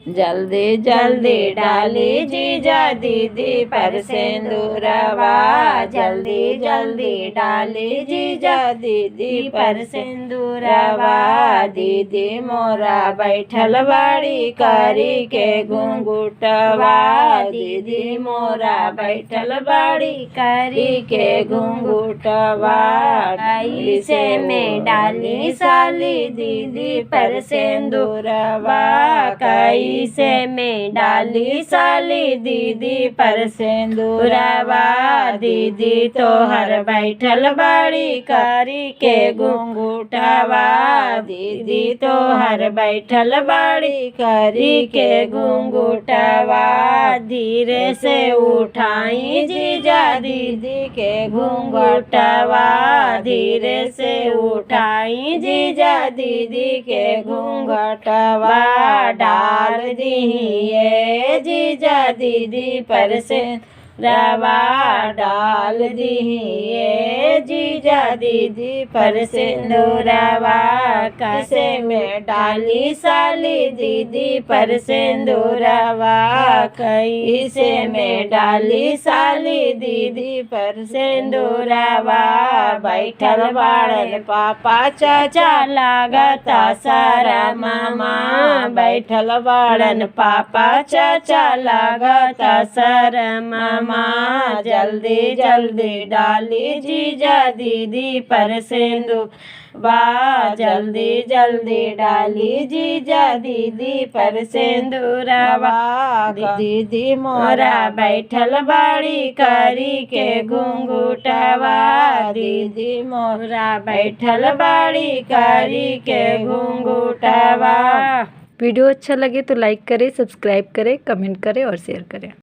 जल्दी जल्दी डाली जीजा दीदी पर सिंदूरवा, जल्दी जल्दी डाली जीजा दीदी पर सिंदूरवा। दीदी मोरा बैठल बाड़ी करी के घुंघुटवा, दीदी मोरा बैठल बाड़ी करी के घुंघुटवा। कैसे में डाली साली दीदी पर सिंदूरवा, कैसे में डाली साली दीदी पर सिंदूरवा। दीदी तोहर बैठल बाड़ी करी के घुंघुटवा, दीदी तोहर बैठल बाड़ी करी के घुंघुटवा। धीरे से उठाई जीजा दीदी के घुंघुटवा, धीरे से उठाई जीजा दीदी के घुंघटवा। डाल दिए जीजा दीदी पर सिंदूरवा, डाल दिए जीजा दीदी पर सिंदूरवा। कैसे में डाली साली दीदी पर सिंदूरवा, कैसे में डाली साली दीदी पर सिंदूरवा। बैठल बाड़न पापा चाचा लागता सारा मामा, बैठल बाड़न पापा चाचा लागता सारा मामा। जल्दी जल्दी डाली जीजा दीदी पर सिंदूरवा, जल्दी जल्दी डाली जीजा दीदी पर सिंदूरवा। दीदी मोरा बैठल बाड़ी करी के घुंघुटवा, दीदी मोरा बैठल बाड़ी करी के घुंघुटवा। वीडियो अच्छा लगे तो लाइक करें, सब्सक्राइब करें, कमेंट करें और शेयर करें।